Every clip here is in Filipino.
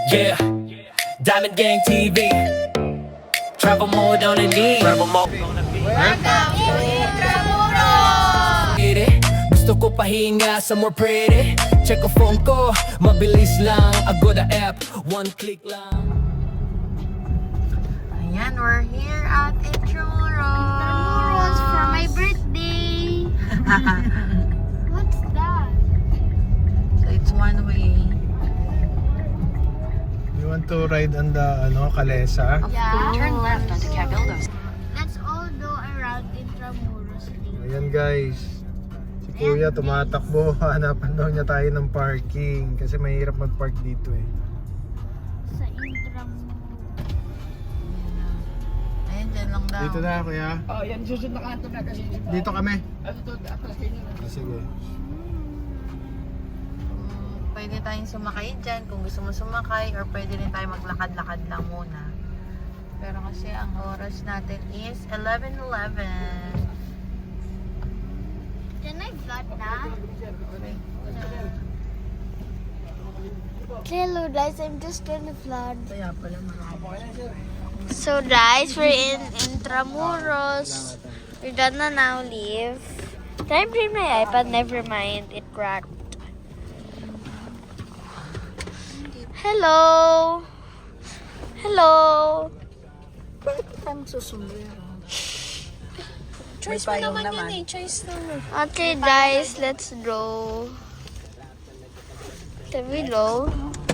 Yeah, Diamond Gang TV. Travel mode on the need. Travel mode on the beat. Welcome to Intramuros! Gusto ko pahinga somewhere pretty. Check ko phone ko, mabilis lang. Agoda app, one click lang. Ayan, we're here at Intramuros! Intramuros for my birthday. What's that? So it's one way. You want to ride on the Kalesa? Yeah. Turn left onto Cabildos. Let's all go around Intramuros. Ayan guys. Si Kuya tumatakbo. Hanapan daw niya tayo ng parking. Kasi mahirap mag-park dito eh. Sa Intramuros. Ayun, dyan lang daw. Dito na Kuya. Oh, yan susunod na kanto na kasi. Dito kami. Ano to? Atras kayo na. Sige. Pwede tayong sumakay dyan kung gusto mo sumakay, or pwede rin tayo maglakad-lakad lang muna. Pero kasi ang oras natin is 11:11. Can I vlog na? Hello guys, I'm just gonna vlog. Kaya pala marami. So guys, we're in Intramuros. We're gonna now leave. Can I bring my iPad? Never mind, it cracked. Hello! Hello! Bakit tayo magsusumbrero? Choice mo naman yan eh. Choice naman. Okay guys, let's go. Can we go?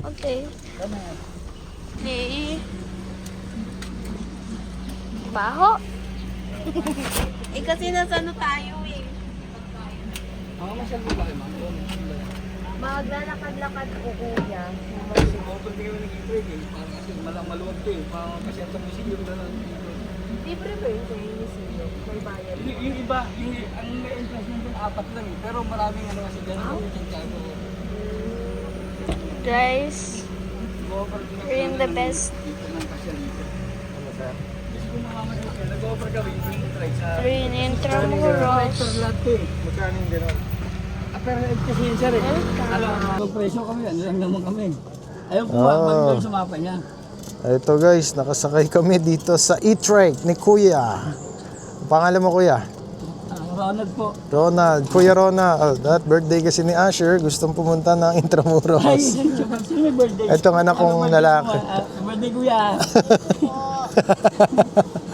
Okay. Okay. Baho. Eh kasi nasa ano tayo eh. Maglalakad-lakad ko kuya. Libre ba yun sa munisipyo? May bayad? Yung iba, ang entrance nyo dun, 4 lang eh. Pero maraming ano kasi dyan. Guys, we're in the best. Nag-offer kami yung try sa... We're in Intramuros. lahat eh. Magkano yung gano'n? Pero kasi yun sir eh. Ano, presyo kami, ano lang naman kami. Ayaw po, Ah. mag-doon sa mapa niya. Ito guys, nakasakay kami dito sa e-trike ni Kuya. Ang pangalan mo Kuya? Ronald po. Ronald. Kuya Ronald. That birthday kasi ni Asher. Gustong pumunta ng Intramuros. Ay, sino may birthday? Itong anak kong birthday lalaki. mo, birthday kuya.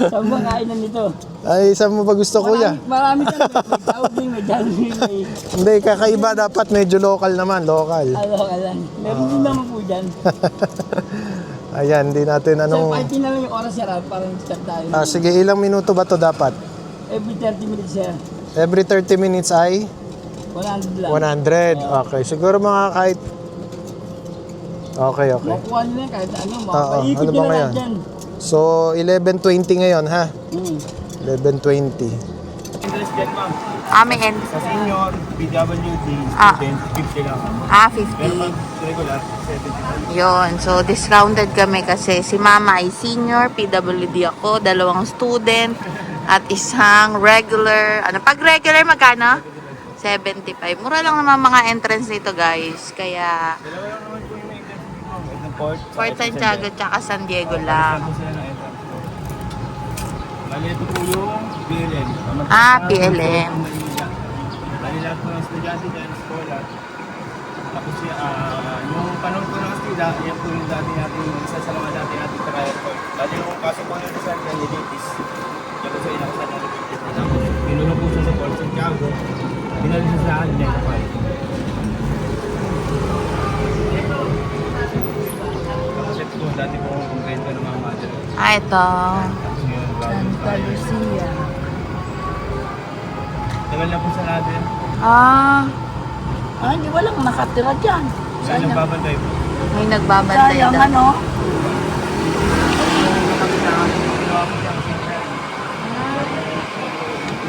Saan ba kainan nito? Ay, saan mo ba gusto Kuya? Marami ka na. May Saudi, may Jollibee, may... Hindi, kakaiba dapat medyo local naman. Local. Ano ka lang. Meron din naman po dyan. Ayan, hindi natin Sir, anong... kahit na lang yung oras sir, parang start tayo. Sige, ilang minuto ba to dapat? Every 30 minutes sir. Every 30 minutes ay 100 lang. 100. Okay, siguro mga kahit... Okay. Makuha nyo na kahit ano, Oo, makapaikot ano ba nyo na ngayon? lang dyan. So, 11:20 ngayon ha? 11:20. Interest dyan ma'am. Amin. Sa senior, PWD, Ah. student, 50 lang. 50. Regular, 75. Yun. So, discounted kami kasi si mama ay senior, PWD ako, 2 student, at isang regular. Ano, pag regular, magkano? 75. Mura lang naman mga entrance nito, guys. Kaya, Dalawa lang naman po yung interest dito ma'am. Ng Port. Fort Santiago tsaka San Diego lang. Saan po sila ng entrance po? Bali, ito po yung PLM. PLM. Bali, lahat po ng estudyante dyan, scholar. Tapos yung panahon po ng estida, yan po yung dati natin, isa sa mga dati natin trial court. Bali, yung kaso po nito sa candidates, yan po sa inakasan na repeated na namin. Pinuno po siya sa Port Santiago, pinali siya sa akin, niya kapay. Kasi po, dati po akong kumpento ng mga mother. Ito. Tapos ngayon, Santa Lucia. Tagal na po sa natin. Hindi walang nakatira dyan. Ngayon, nagbabantay po. May nagbabantay Sayang daw. ano. Ginawa po siya kasi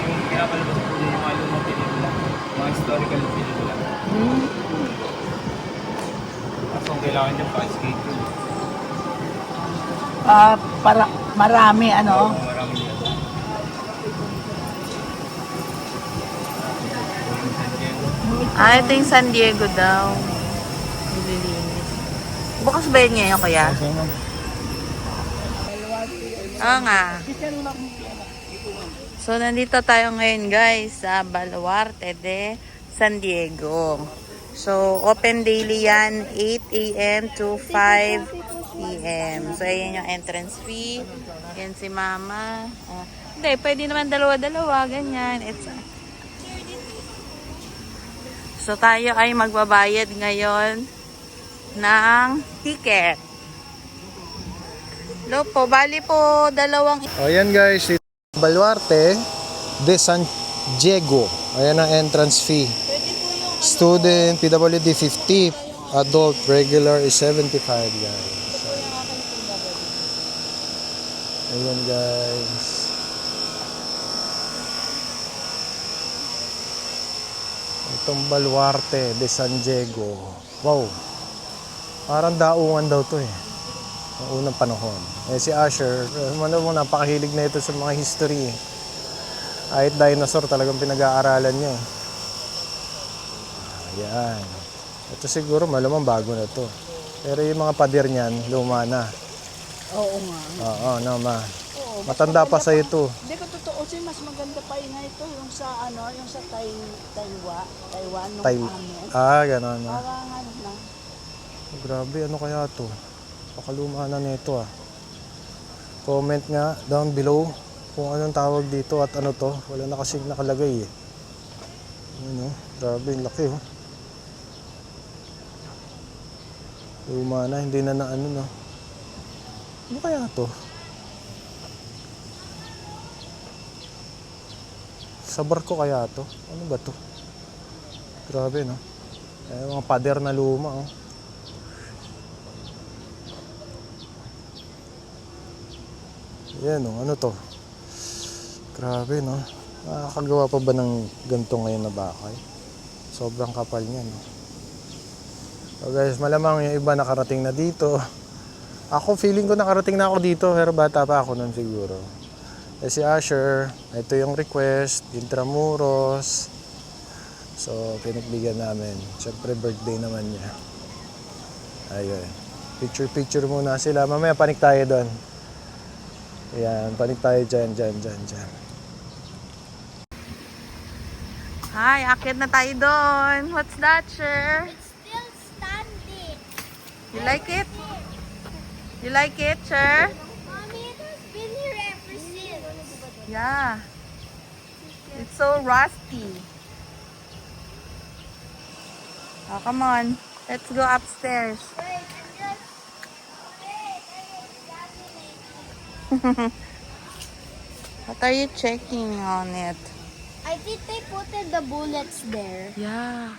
yung pinapalabas po yung mga lumang pelikula, mga historical pelikula. Tapos kung kailangan niya pa-schedule, Para marami ano. marami nila. Ito yung San Diego daw. Nililinis. Bukas ba yun ngayon, kuya? Oo nga. So, nandito tayo ngayon, guys, sa Baluarte de San Diego. So, open daily yan, 8 a.m. to 5 p.m. So, ayan yung entrance fee. Yan si mama. Hindi, pwede naman dalawa-dalawa, ganyan. So, tayo ay magbabayad ngayon ng ticket. Hello po, bali po dalawang... O yan guys, ito Baluarte de San Diego. Ayan ang entrance fee. Student, PWD 50. Adult, regular is 75 guys. Ayan guys. Itong Baluarte de San Diego. Wow. Parang daungan daw to eh. Noong unang panahon. Eh si Asher, napakahilig na ito sa mga history. Kahit dinosaur talagang pinag-aaralan niya eh. Ayan. Ito siguro malamang bago na to. Pero yung mga pader niyan, luma na. Oo nga. Oo, no ma. Matanda pa sa ito. Hindi ko totoo siya, mas maganda pa yun na ito. Yung sa ano, yung sa Taiwan, nung Ganon na. Parang ano na. Grabe, ano kaya to? Pakaluma na nito ah. Comment nga down below kung anong tawag dito at ano to. Wala na kasing nakalagay eh. Ano, grabe, laki oh. Luma na, hindi na ano no. Ano kaya to? Sa barko kaya to? Ano ba to? Grabe no. Mga pader na luma oh. Yan oh, ano to? Grabe no. Nakakagawa pa ba ng ganito ngayon na bakay? Sobrang kapal niya no. So guys, malamang yung iba nakarating na dito. Ako feeling ko nakarating na ako dito pero bata pa ako nun siguro. Eh si Asher, ito yung request, Intramuros. So pinagbigyan namin. Siyempre birthday naman niya. Ayun. Picture muna sila. Mamaya panik tayo doon. Ayan, panik tayo dyan. Hi, akit na tayo doon. What's that, sir? It's still standing. You like it? You like it, sir? Mommy, it has been here ever since. Yeah. It's so rusty. Oh, come on. Let's go upstairs. Wait, I'm just... Wait, I'm examining. What are you checking on it? I think they put in the bullets there. Yeah.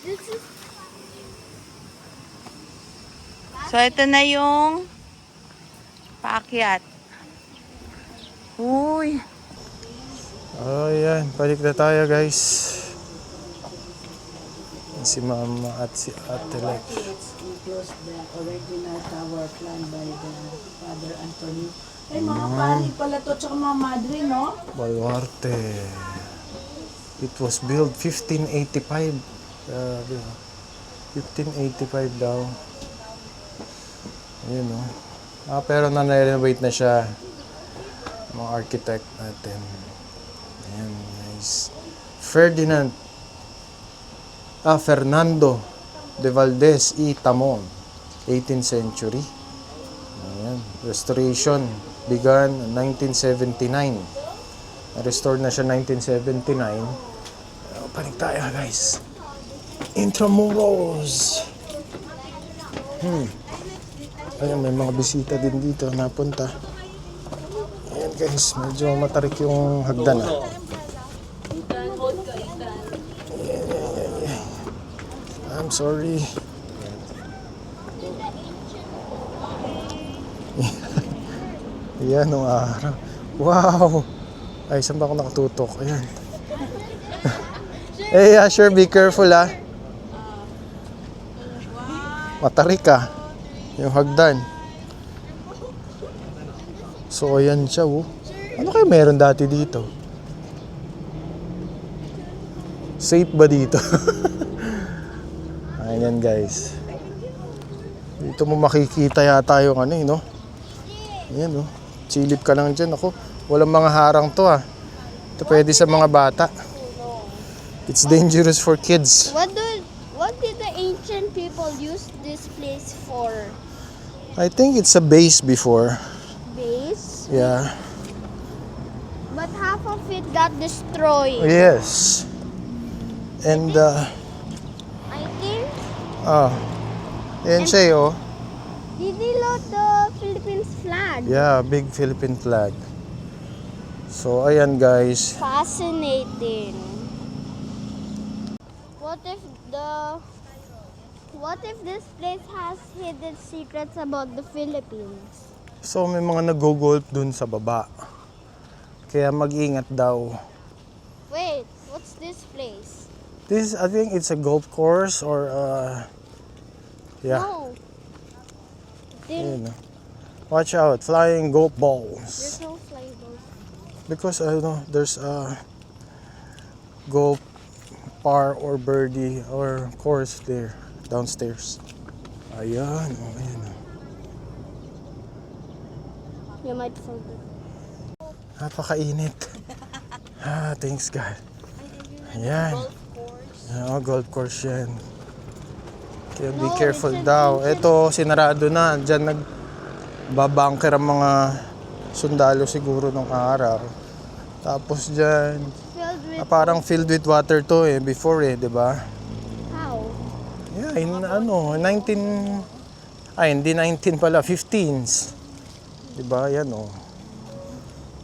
This is... So, ito na yung paakyat. Uy. Ayan, balik na tayo guys. Si Mama at si Ate Lex. It's close the original tower planned by the Father Anthony. Eh, mga panig pala to, tsaka mga madre, no? Baluarte. It was built 1585. Grabe. 1585 daw. Ayun no. Pero na-renovate na siya. Mga architect natin. Ayan, nice. Fernando de Valdez y Tamon. 18th century. Ayan. Restoration began 1979. Restored na siya 1979. Panik tayo guys. Intramuros. Ayan, may mga bisita din dito napunta. Ayan guys, medyo matarik yung hagdan ah. I'm sorry. Yan, nung araw. Wow! Ay, saan ba ako nakatutok? Ayan. Hey, Asher, be careful ah. Matarik ah. Yung hagdan. So, ayan siya oh. Ano kayo meron dati dito? Safe ba dito? Ayan guys. Dito mo makikita yata yung ano, no? Ayan, no? Silip ka lang dyan. Ako, walang mga harang to, ah. Ito pwede sa mga bata. It's dangerous for kids. What did the ancient people use this place for? I think it's a base before. Base? Yeah. But half of it got destroyed. Yes. And, I think yan siya, oh. did they load the Philippines flag? Yeah, big Philippine flag. So, ayan, guys. Fascinating. What if this place has hidden secrets about the Philippines? So, may mga nag-golf dun sa baba. Kaya mag-ingat daw. Wait, what's this place? This, I think it's a golf course or, yeah. No. Ayun, oh. Watch out, flying golf There's balls. no flavors. Because, I don't know, there's a golf par or birdie or course there, downstairs. Ayan, oh, ayan. Oh. You might forget. Napakainit. Thanks God. Ayan. Golf course yan. Kaya be careful daw. Ito, sinarado na. Diyan nagbabangker ang mga sundalo siguro nung araw. Tapos diyan, Filled with parang filled with water to before di ba? how? Yeah, hindi 19 pala, 15s. Di ba? Yan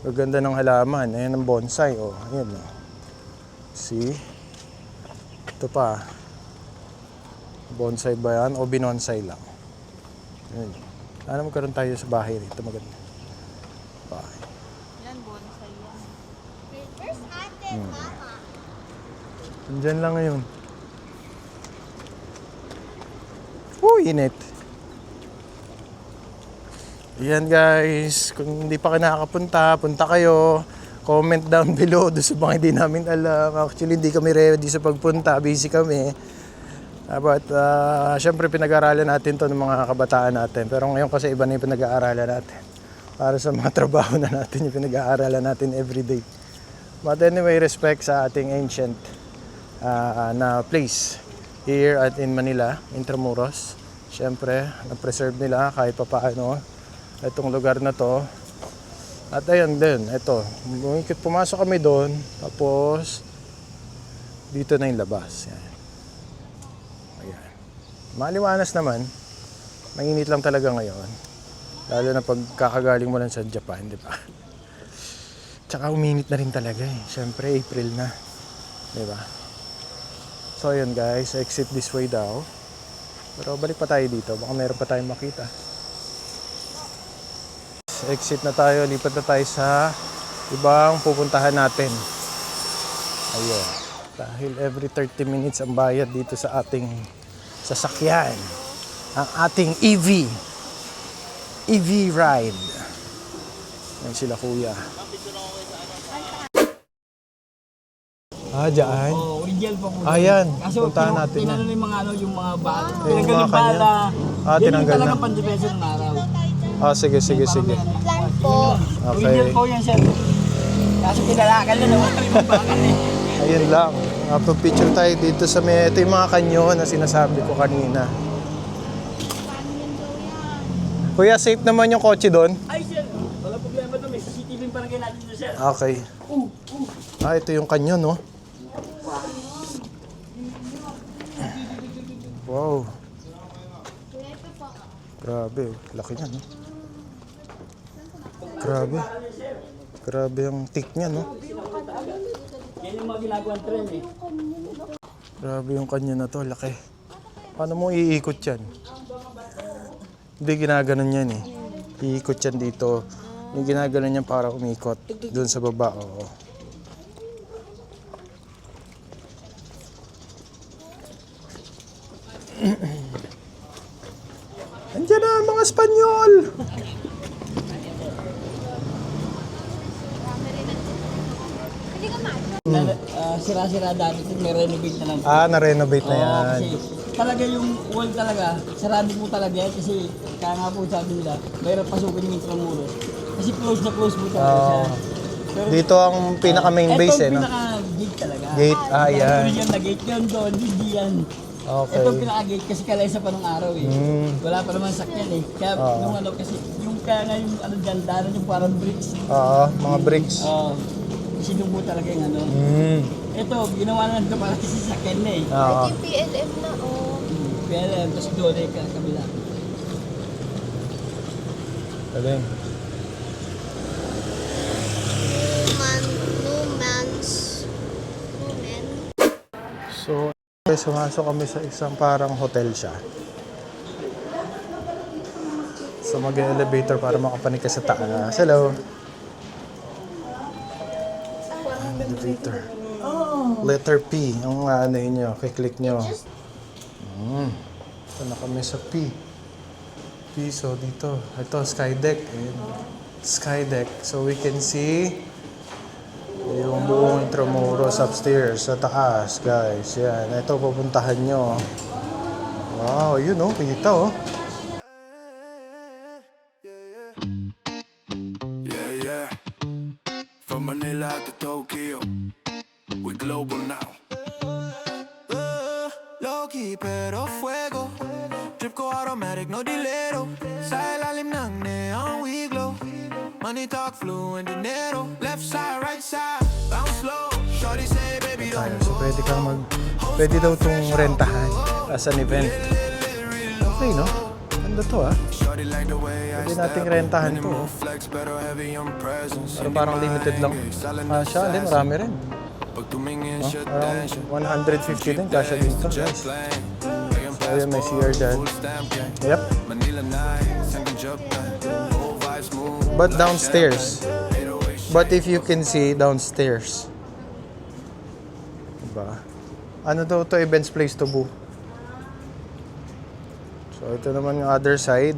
Ang ganda ng halaman. Ayan ang bonsai, Ayan, See? Ito pa. Bonsai ba yan o binonsai lang? Ayan. Sana magkaroon tayo sa bahay rito. Maganda. Bahay. Where's Ate and Mama? Andyan lang ngayon. Init. Ayan guys, kung hindi pa kayo nakakapunta, punta kayo. Comment down below doon sa mga hindi namin alam. Actually, hindi kami ready sa pagpunta. Busy kami. But, syempre, pinag-aaralan natin to ng mga kabataan natin. Pero ngayon kasi iba na yung pinag-aaralan natin. Para sa mga trabaho na natin, yung pinag-aaralan natin everyday. But anyway, respect sa ating ancient na place here at in Manila, Intramuros. Syempre, na-preserve nila kahit pa paano itong lugar na to. At ayun din, ito. Pumasok kami doon, tapos dito na yung labas. Yan. Ayan. Maliwanas naman. Mainit lang talaga ngayon. Lalo na pag kakagaling mo lang sa Japan, di ba? Tsaka uminit na rin talaga Siyempre, April na. Di ba? So ayun guys, exit this way daw. Pero balik pa tayo dito, baka meron pa tayong makita. Exit na tayo, lipat na tayo sa ibang pupuntahan natin. Ayun. Dahil every 30 minutes ang bayad dito sa ating sasakyan. Ang ating EV ride. Yan sila kuya. Diyan. Original po po. Ayan, Kaso, puntahan natin yan. tinanong yung mga yung mga bala. Yung Tinanggal mga yung bala. kanya. Tinanggal Yan yung na. talagang pandepensa ng araw. Sige. Plan po. Okay. Original po yan, sir. Kaso pinalakan na wala yung bakal Ayun lang. Picture tayo dito sa may... Ito yung mga kanyon na sinasabi ko kanina. Kuya, safe naman yung kotse doon? Ay, sir. Wala problema doon. May CCTV pa rin kayo natin doon, sir. Okay. Ito yung kanyon, no? Wow. Grabe. Laki niya, no? Grabe. Grabe yung tick niya, no? Yan yung mga ginagawang trend Grabe yung kanya na to, laki. Paano mo iikot yan? Hindi ginaganon yan Iikot yan dito. Yung ginaganon yan para umikot. Doon sa baba, Andiyan na ang mga Espanyol! Sira-sira dati, may renovate na lang. Na-renovate na yan. Kasi talaga yung wall talaga, sarado po talaga yan kasi kaya nga po sabi nila, mahirap pasukin yung Intramuros. Kasi close na close po talaga siya. Pero, Dito ang pinaka-main base eh, ito no? ang pinaka-gate talaga. Gate, yan. Original na gate yun doon, hindi yan. Okay. Ito ang pinaka-gate kasi kalaysa pa ng araw eh. Wala pa naman sakyan eh. Kaya yung ano kasi, yung kaya nga yung ano dyan, daanan yung parang bricks. Oo, mga bricks. Kasi doon po talaga yung ano. Ito, ginawa na ito para kasi sakyan na eh. Oo. PLM na, oh. PLM, tapos doon eh, kabila. Galing. Woman. So, sumasok kami sa isang parang hotel siya. So, mag-elevator para makapanik ka sa taas. Hello. Elevator. Letter P. Ang ano nyo, kiklik nyo. Ito na kami sa P. P, so dito. Ito, sky deck. Ayan. Sky deck. So, we can see yung buong Intramuros upstairs sa taas, guys. Yan. Ito, pupuntahan nyo. Wow, yun oh. Kita oh. Yeah, yeah. From Manila to Tokyo, we global now. Low-key pero fuego. Drip ko automatic, no dilero. Sa ilalim ng neon we glow. Money talk fluent dinero. Left side, right side, bounce slow. Shorty say baby don't So, go. pwede kang pwede daw itong rentahan as an event. Okay, no? Ganda to ah. Shorty like the way I Pwede step. nating rentahan to. Minimal flex pero heavy on presence. Pero parang limited lang. Siya, hindi, marami rin. Pag tumingin No? siya Parang tension. 150 din, kasya dito, guys. So, ayun, may CR dyan. Yep. Manila nights, hanggang Japan. Whole vibes move. But downstairs. But if you can see downstairs. Diba? Ano daw to events place to boo? So ito naman yung other side.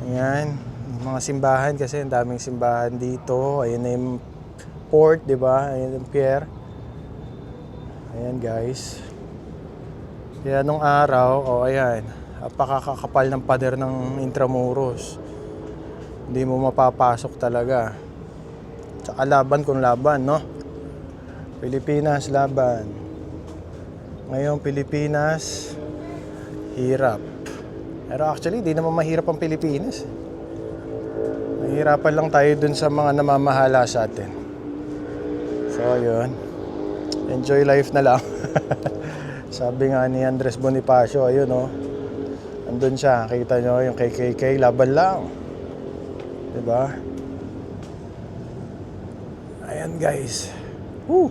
Ayan. Yung mga simbahan kasi ang daming simbahan dito. Ayan na yung port, di ba? Ayan yung pier. Ayan guys. Kaya nung araw, ayan. Napakakapal ng pader ng Intramuros. Hindi mo mapapasok talaga. Tsaka laban kung laban, no? Pilipinas, laban. Ngayon, Pilipinas, hirap. Pero actually, di naman mahirap ang Pilipinas. Mahirapan lang tayo dun sa mga namamahala sa atin. So, yun. Enjoy life na lang. Sabi nga ni Andres Bonifacio, ayun, no? Andun siya, kita nyo yung KKK, laban lang. Diba? Ayan guys. Woo!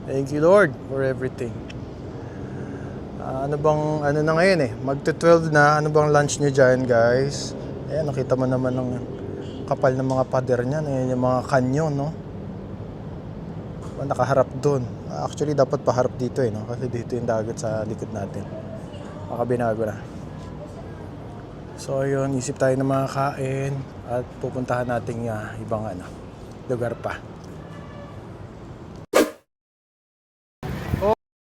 Thank you Lord for everything. Ano na ngayon eh? Magto-12 na. Ano bang lunch nyo dyan guys? Ayan, nakita mo naman ng kapal ng mga pader niyan. Ayan yung mga kanyon, no? Nakaharap dun. Actually, dapat paharap dito eh, no? Kasi dito yung dagat sa likod natin. Baka binago na. So, yun. Isip tayo ng mga kain at pupuntahan natin ibang lugar pa.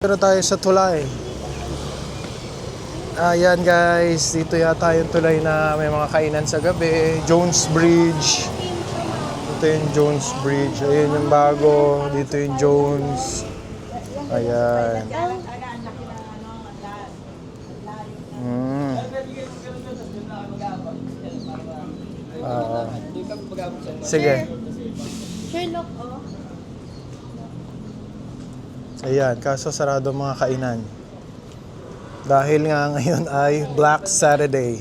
Pero tayo sa tulay. Ayan guys, dito yata yung tulay na may mga kainan sa gabi. Jones Bridge. Ito yung Jones Bridge. Ayan yung bago. Dito yung Jones. Ayan. Sige. Sherlock, oh. Ayan, kaso sarado mga kainan. Dahil nga ngayon ay Black Saturday.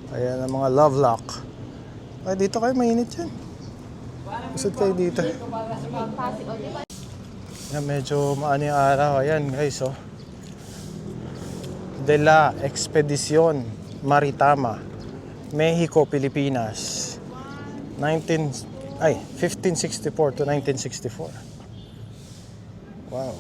Ayan ang mga love lock. Ay, dito kayo, mainit yan. Usod kayo dito. Ayan, medyo maano yung araw. Ayan guys, oh. De la Expedición Maritama, Mexico, Pilipinas. 1564 to 1964. Wow.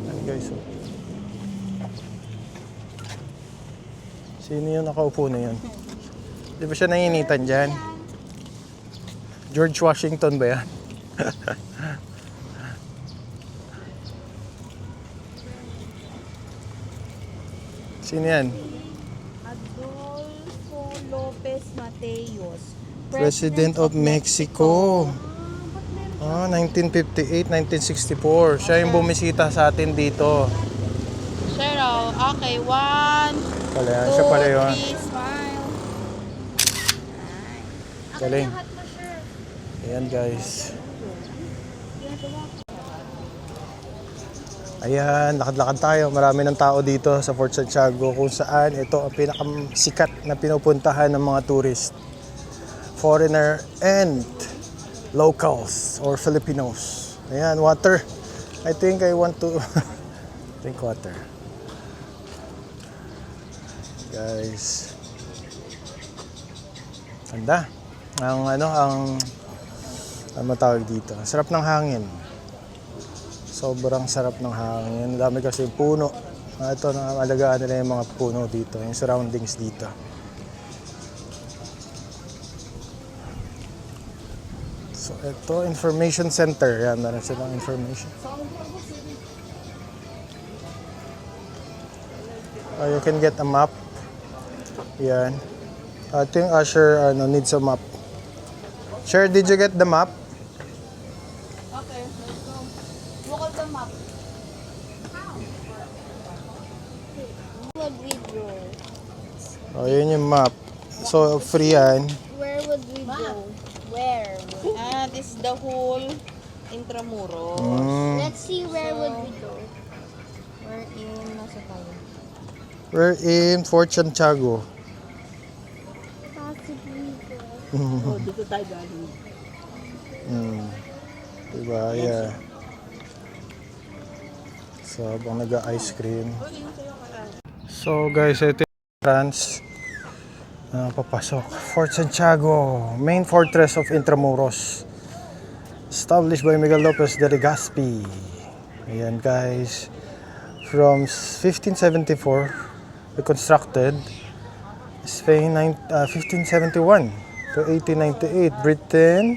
Ayan guys, oh. Sino yung nakaupo na yun? Di ba siya nainitan dyan? George Washington ba yan? Sino yan? Adolfo Lopez Mateos. President of Mexico. 1958, 1964. Siya yung bumisita sa atin dito. Cheryl, okay. 1, Pala yan. Siya pala yun. 3, smile. Galing. Ayan guys. Ayan, lakad-lakad tayo. Marami ng tao dito sa Fort Santiago kung saan ito ang pinakasikat na pinupuntahan ng mga tourist. Foreigner and locals or Filipinos. Ayan, water. I think I want to drink water. Guys. Ganda. Ang matawag dito. Sarap ng hangin. Sobrang sarap ng hangin. Dami kasi puno. Ito, alagaan nila yung mga puno dito. Yung surroundings dito. So, ito, information center. Yan, meron silang information. You can get a map. Yan. I think Asher needs a map. Sure, did you get the map? Okay, let's go. Look at the map. Would we go? Oh, yun yung map. So, free yan. Where would we go? Where? This is the whole Intramuros. Let's see where would we go. We're in, nasa tayo? We're in Fort Santiago. Possibly go. Oh, dito tayo galing. Diba? Yeah. So, habang nag-ice cream. So, guys, ito yung entrance. Papasok. Fort Santiago, main fortress of Intramuros. Established by Miguel Lopez de Legazpi. Ayan, guys. From 1574, reconstructed. Spain, 1571 to 1898. Britain.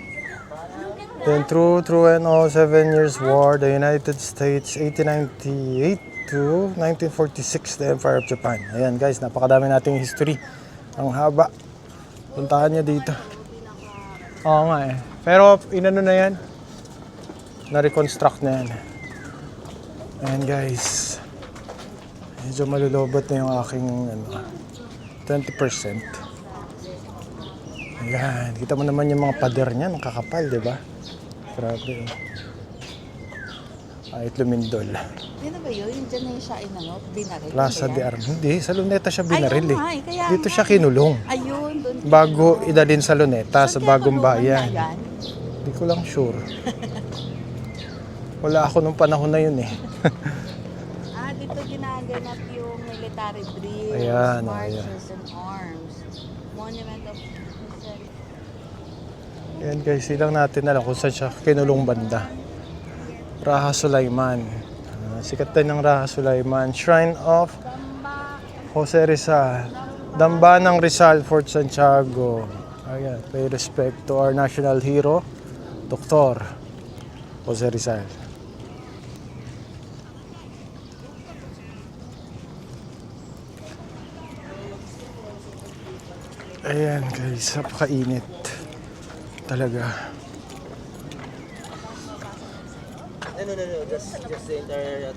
Then through and all 7 years war, the United States, 1898 to 1946, the Empire of Japan. Ayan guys, napakadami nating history. Ang haba. Puntahan nyo dito. Oo nga eh. Pero inano na yan? Na-reconstruct na yan. Ayan guys. Medyo malulobot na yung aking 20%. Ayan. Kita mo naman yung mga pader niya. Nakakapal, di ba? Grabe. Kahit lumindol. Hindi ba yun? Yung dyan na siya binaril. Plaza de Armas. Hindi, sa Luneta siya binaril eh. Ay, kaya Dito siya kinulong. Ayun, doon. Bago idalhin sa Luneta, sa bagong bayan. Yan. Hindi ko lang sure. Wala ako nung panahon na yun eh. Dito ginaganap yung military drills, Ayan, marches, and arms. Monument of... Yan guys, silang natin alam kung saan siya kinulong banda. Raha Sulaiman. Sikat din ng Raha Sulaiman. Shrine of Jose Rizal. Dambanang Rizal, Fort Santiago. Ayan, pay respect to our national hero, Dr. Jose Rizal. Ayan guys, napakainit talaga. No, just the entire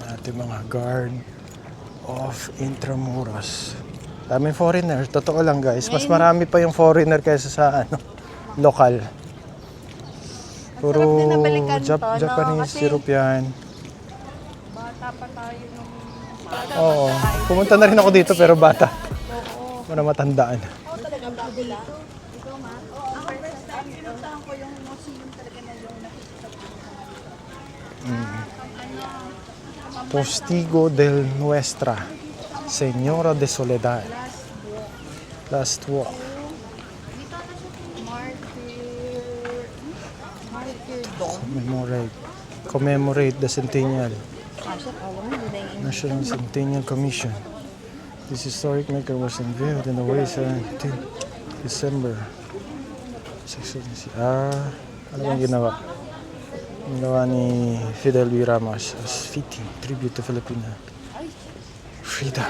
Ating mga guard of Intramuros. Daming foreigner, totoo lang guys. Mas marami pa yung foreigner kaysa sa lokal. Puro Japanese, European. Bata pa tayo nung... Oo. Pumunta na rin ako dito pero bata. Para matandaan. Postigo del Nuestra Señora de Soledad. Last walk. Commemorate the centennial. National Centennial Commission. This historic maker was unveiled in the way 17 December. Ano bang ginawa? Ginawa ni Fidel V. Ramos as fitting tribute to Filipina freedom.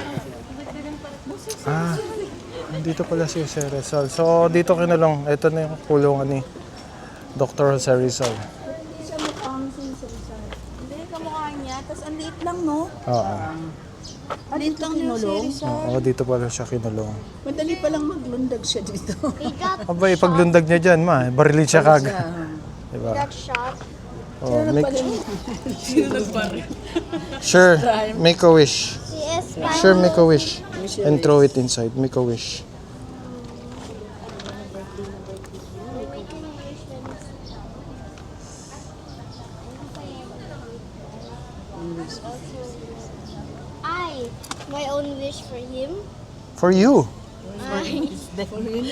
Dito pala si Jose Rizal. So, dito kinulong. Ito na yung kulungan ni Dr. Jose Rizal. Siya mukhang sinisisa. Hindi, kamukha niya. Tapos ang liit lang, no? Oo. Liit lang niya si Oo, dito pala siya kinulong. Madali palang maglundag siya dito. He got Aba, ipaglundag niya dyan, ma. Barilin siya kagad. Diba? shot. Oh, sure, make a wish. He is Sure, make a wish. And throw it inside. Make a wish. My own wish for him. For you.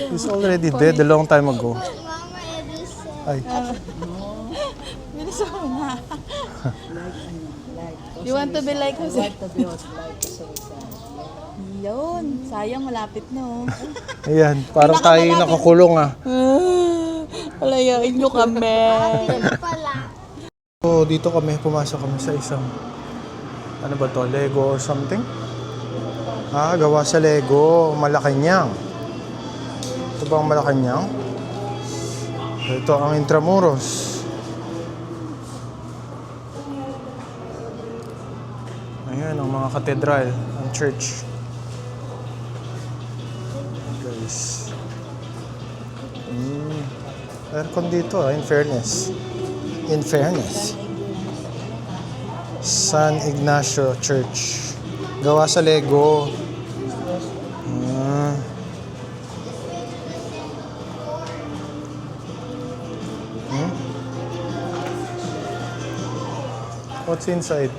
He's already dead a long time ago. Mama, it is Ay. You want to be like Jose? Yun, sayang malapit no. Ayan, parang tayo yung nakakulong ah. Alayain nyo kami. pala. So, dito kami, pumasok kami sa isang, ano ba to, Lego or something? Gawa sa Lego, Malacanang. Ito ba ang Malacanang? Ito ang Intramuros. Ayan, ang mga katedral, ang church. Guys. Aircon dito in fairness. In fairness. San Ignacio Church. Gawa sa Lego. What's inside?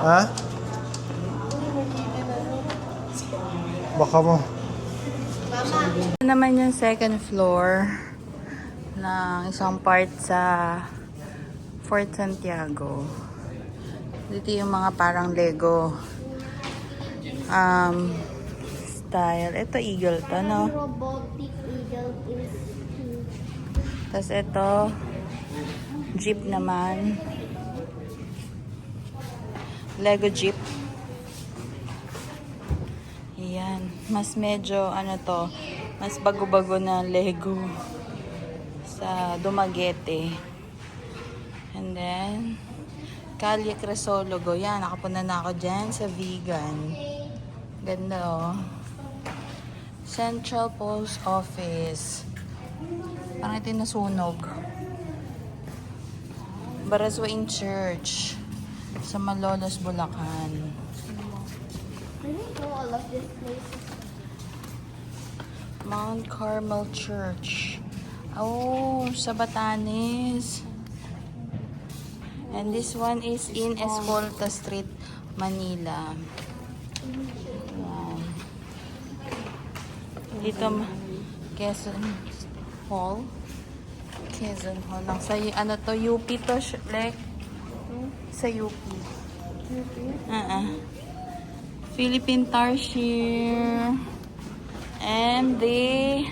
Ha? Baka mo. Ito naman yung second floor ng isang part sa Fort Santiago. Dito yung mga parang Lego style. Ito eagle to, no? Robotic eagle is Tapos ito jeep naman. Lego jeep. Yan. Mas medyo ano to, mas bago-bago na Lego sa Dumaguete. And then Calle Crisologo. Yan, nakapunta na ako dyan sa vegan. Ganda oh. Central Post Office. Parang ito yung nasunog. Baraswain Church sa Malolos, Bulacan. I don't know all of these places. Mount Carmel Church. Oh, sa Batanes. And this one is in Escolta Street, Manila. Wow. Dito, Quezon Hall. Quezon Hall. Lang sa, ano to, UP to, like, sa UP. Philippine Tarsier. And the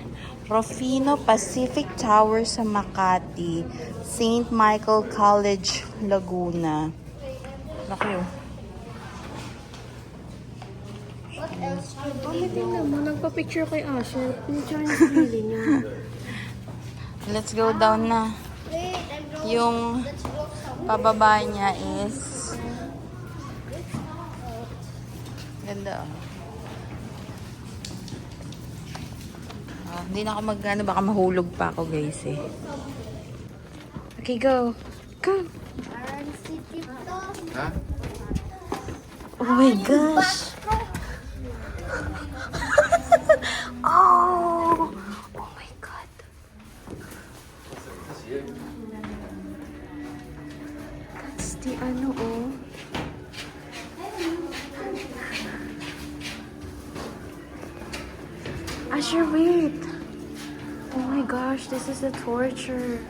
Rufino Pacific Tower sa Makati. St. Michael College, Laguna. Laki oh. What else? Mami, tingnan mo. Nagpa-picture kay Asher. Pinicture niya sarili niya. Let's go down na. Wait, I'm drawing. Yung Let's go somewhere. pababa niya is ganda oh. Hindi na ako mag-ano, baka mahulog pa ako guys eh. Okay, go. Go. Parang si Tito. Oh my gosh. Oh my god. That's the ano, oh. Asher, wait. Oh my gosh, this is a torture.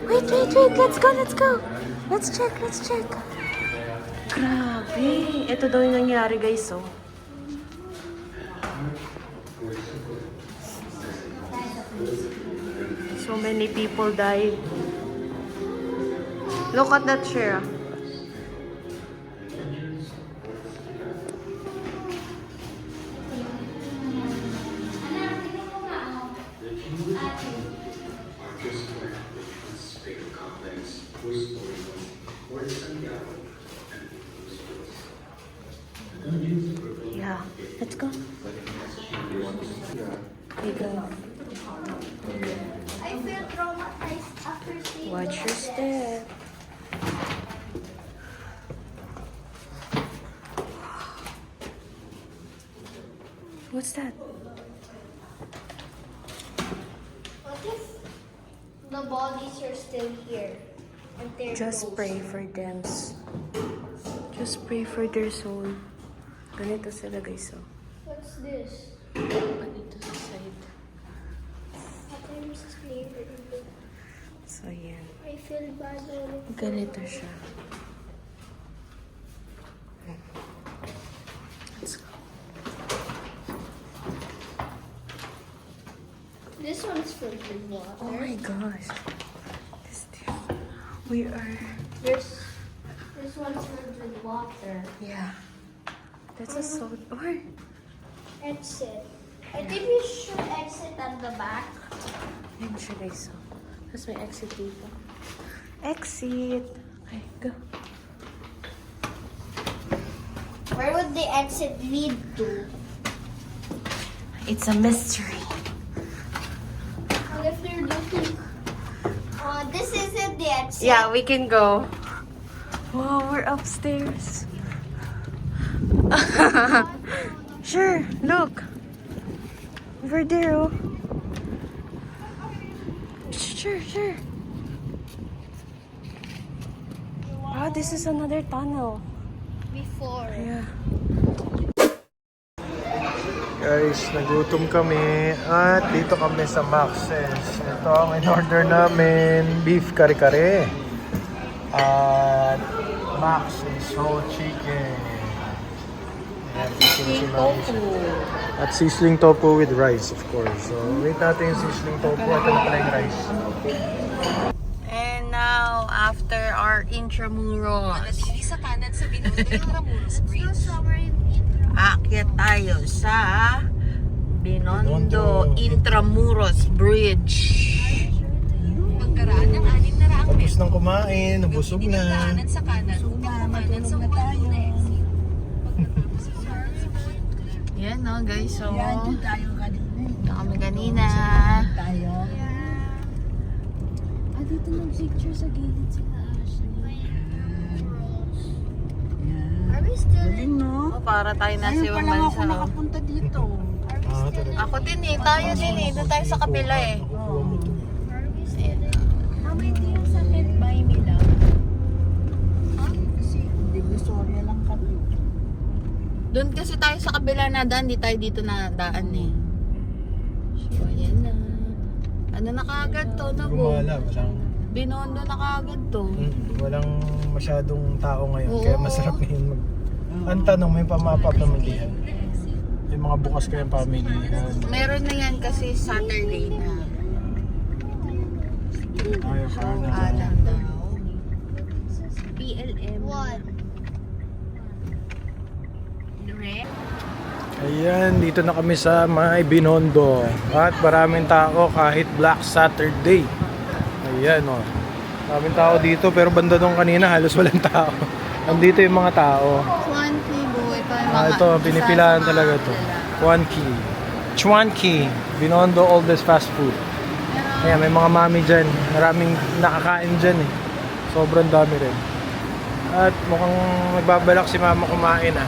Wait. Let's go. Let's check. Grabe. Ito daw yung nangyari, guys, oh. So many people died. Look at that chair. Yeah, let's go. We go. I feel traumatized after seeing Watch your step. What's that? What if the bodies are still here? And they're Just close? pray for them. Just pray for their soul. Ganito sila, guys, oh. What's this? Ganito sa side. At times it's clear. So, yan. I feel bad already. Ganito siya. Let's go. This one's filled with water. Oh my gosh. We are... This one's filled with water. Yeah. That's a salt. Or... Exit. I think we should exit at the back. Yan siya, guys. So, tapos may exit dito. Exit! Okay, go. Where would the exit lead to? It's a mystery. What if they're looking? This isn't the exit. Yeah, we can go. Wow, we're upstairs. Sure, look. Over there, oh. Sure. Wow, this is another tunnel. Before. Yeah. Guys, nagutom kami at dito kami sa Max's. Ito ang in-order namin, beef kare-kare. At Max's whole chicken. Ayan, sizzling tofu. At sizzling tofu with rice, of course. So, wait natin yung sizzling tofu. Ito na pala yung rice. And now, after our intramuros, aakyat tayo sa Binondo Intramuros Bridge. Tapos nang kumain, nabusog na. Yan, no, guys. So, ito kami kanina. Dito nag-picture sa gilid sila Ashley. Are we still in? Oh, para tayo nasa ibang bansa. Nakapunta dito. Ah, talaga. Ako din eh. Tayo din eh. Doon tayo sa kabila eh. Kukuha mo to. Mama, hindi yung sa Medbay nila. Kasi Divisoria lang kami. Doon kasi tayo sa kabila na daan. Di tayo dito na daan eh. So, ayan na. Ano na kaagad to? Gumala, walang... Binondo na kaagad to. Walang masyadong tao ngayon. Oo. Kaya masarap ngayon mag... Ang tanong, may pamapapamilihan. May mga bukas kayang pamilihan. Meron na yan kasi Saturday na. Ayaw ka na. Alam daw. PLM. What? Ayan, dito na kami sa may Binondo. At maraming tao kahit Black Saturday. Ayan o. Maraming tao dito pero banda nung kanina halos walang tao. Andito yung mga tao. Chuanki boy. Pa Ito, pinipilahan talaga to. Chuanki. Binondo oldest fast food. Ayan, may mga mami dyan. Maraming nakakain dyan eh. Sobrang dami rin. At mukhang nagbabalak si mama kumain ah.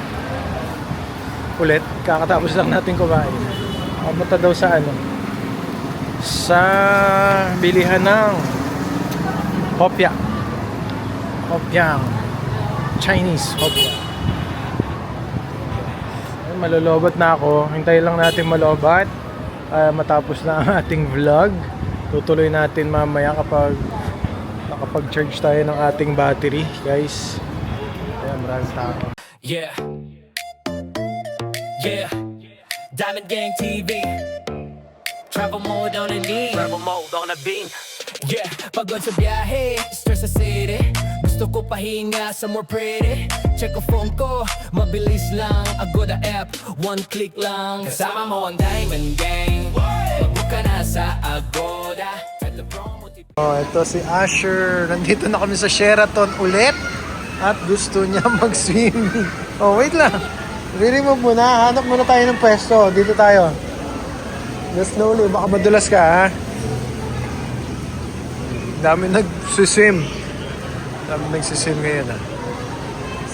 Ulit, kakatapos lang natin kumain. Papunta daw sa ano? Sa bilihan ng hopya. Hopyang. Chinese hopya. Ay, malolobat na ako. Hintayin lang natin malobat. Matapos na ang ating vlog. Tutuloy natin mamaya kapag nakapag-charge tayo ng ating battery, guys. Ayan, maraming tao. Yeah. Yeah. Diamond Gang TV. Travel mode on the knee. Travel mode on the beam. Yeah. Pagod sa biyahe, stress sa city. Gusto ko pahinga somewhere pretty. Check ko phone ko, mabilis lang. Agoda app, one click lang. Kasama mo ang Diamond Gang. Mag-book ka na sa Agoda. Try the promo tip. Oh, ito si Asher. Nandito na kami sa Sheraton ulit. At gusto niya mag-swimming. Oh, wait lang. Really mo muna. Hanap muna tayo ng pwesto. Dito tayo. Just slowly. Baka madulas ka, ha? Dami nag-swim. Dami nag-swim ngayon, ha?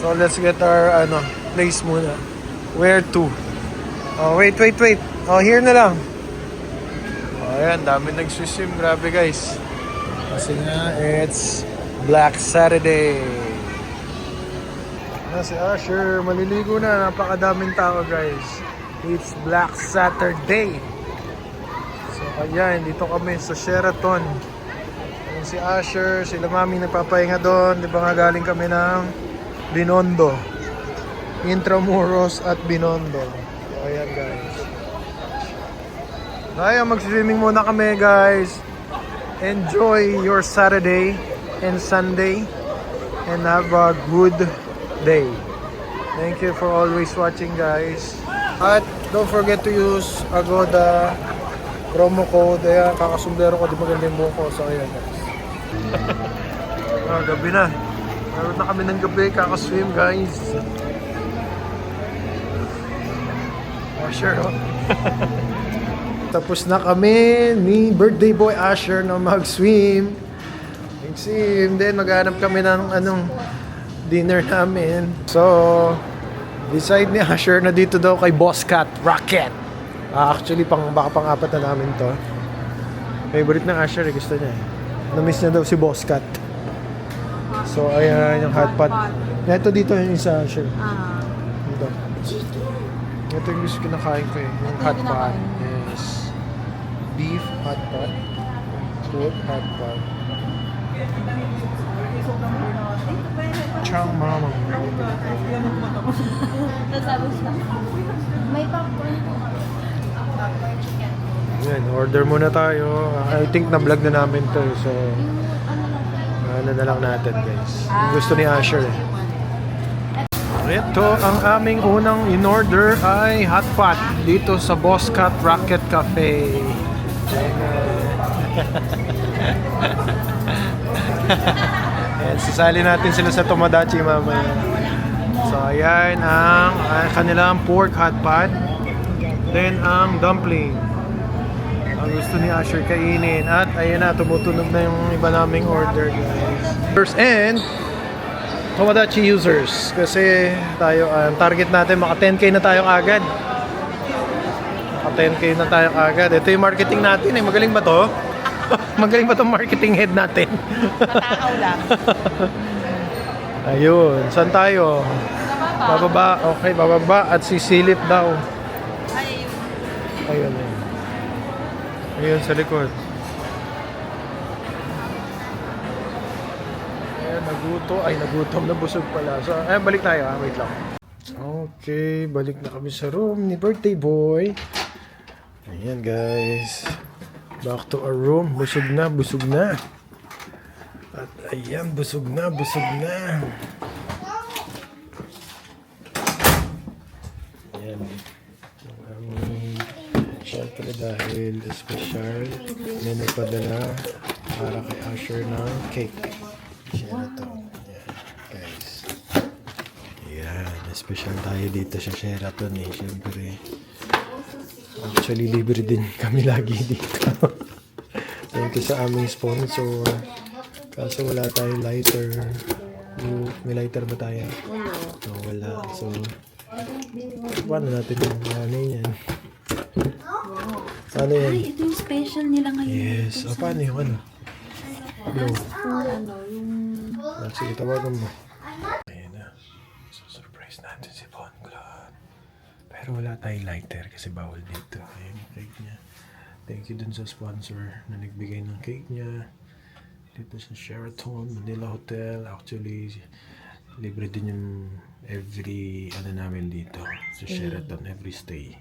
So, let's get our, place muna. Where to? Oh, wait. Oh, here na lang. Oh, ayan. Dami nag-swim. Grabe, guys. Kasi nga, it's Black Saturday. Si Asher, maliligo na. Napakadaming tao, guys. It's Black Saturday. So, ayan, dito kami sa Sheraton. Ayan si Asher, sila mami nagpapahinga doon. Di ba nga galing kami ng Binondo. Intramuros at Binondo. So, ayan, guys. Ayan, mag-swimming muna kami, guys. Enjoy your Saturday and Sunday. And have a good day. Thank you for always watching, guys. At don't forget to use Agoda promo code. Ayan, kakasundero ko, di maganda yung buhok ko. So ayan, guys. Gabi na. Meron na kami ng gabi, kakaswim, guys. Oh, sure, oh. Tapos na kami ni birthday boy Asher na mag-swim. Then maghanap kami ng dinner namin. So, decide ni Asher na dito daw kay Boss Cat Rocket. Actually, baka pang-apat na namin to. Favorite ng Asher, gusto niya. Na-miss niya daw si Boss Cat. So, ayan yung hot pot. Ito dito yung isa, Asher. Dito. Ito yung gusto kinakain ko eh. Yung hot pot. Yes. Beef hot pot. Pork hot pot. Chang mama. May popcorn po. Yan, order muna tayo. I think na-vlog na namin to. So, ano na lang natin, guys. Yung gusto ni Asher eh. Ito, ang aming unang in-order ay hot pot dito sa Boss Cat Rocket Cafe. Ayan, sisali natin sila sa Tomodachi mamaya. So, ayan ang kanilang pork hot pot. Then, ang dumpling. Ang gusto ni Asher kainin. At, ayan na, tumutunog na yung iba naming order, guys. And, Tomodachi users. Kasi, tayo, target natin, maka 10k na tayo agad. Maka 10k na tayo agad. Ito yung marketing natin, eh. Magaling ba to? Magaling ba itong marketing head natin? Matakaw lang. Ayun, saan tayo? Bababa, okay, bababa at sisilip daw. Ayun. Ayun sa likod. Ayan, nagutom na busog pala. So, ayan, balik tayo ha, wait lang. Okay, balik na kami sa room ni birthday boy. Ayan guys. Back to our room. Busog na. At ayan, busog na. Ayan. Siyempre dahil special, may nagpadala para kay Asher ng cake. Siya na to. Ayan, guys. Ayan, special tayo dito sa Sheraton eh. Siyempre. Actually, libre din kami lagi dito. Thank you sa aming sponsor. Kaso wala tayong lighter. May lighter ba tayo? No, wala. So, paano natin yung yan? Paano yan? Ay, ito yung special nila ngayon. Yes. O, paano yung ano? Blow. Sige, tawagan mo. Ayan na. So, surprise natin si Von Glad. Pero wala tayong lighter kasi bawal dito. Ayan yung cake niya. Thank you dun sa sponsor na nagbigay ng cake niya. Dito sa Sheraton Manila Hotel. Actually, libre din yung every namin dito sa Sheraton, every stay.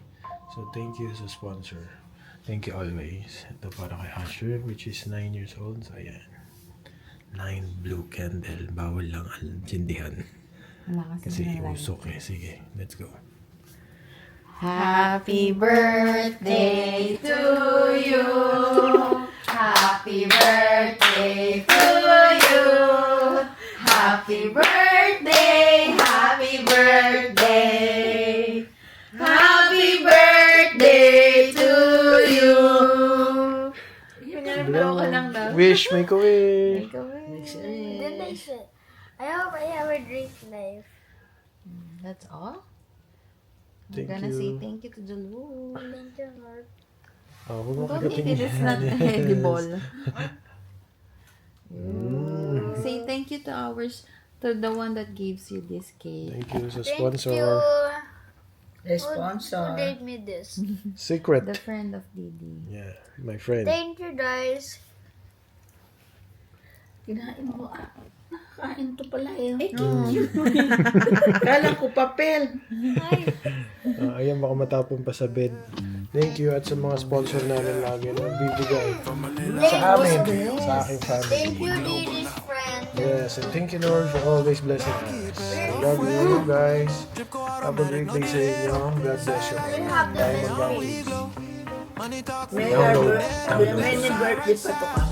So thank you sa sponsor. Thank you always. Ito para kay Asher, which is 9 years old. So ayan. 9 blue candle. Bawal lang alcindihan. Kasi usok eh. Sige, let's go. Happy birthday to you. Happy birthday to you. Happy birthday, happy birthday. Happy birthday to you. Wish, make a wish. Then I said, I hope I have a drink knife. That's all? Thank I'm gonna you. say thank you to the Lord. Thank you, Lord. Oh, huwag mo Don't eat kagating it, it's not edible. Say thank you to to the one that gives you this cake. Thank you sa Thank sponsor. you. The Who sponsor. gave me this? Secret. The friend of Didi. Yeah, my friend. Thank you, guys. Kinain mo. Nakakain to pala eh. Kala ko papel. Ayan, baka matapon pa sa bed. Thank you at sa mga sponsor namin lagi na nagbibigay sa amin, sa aking family. Thank you, Didi's friend. Yes, and thank you Lord for always blessing us. I love you guys. Have a great day sa inyo. God bless you. Diamond Gang TV. May birthday pa to ka.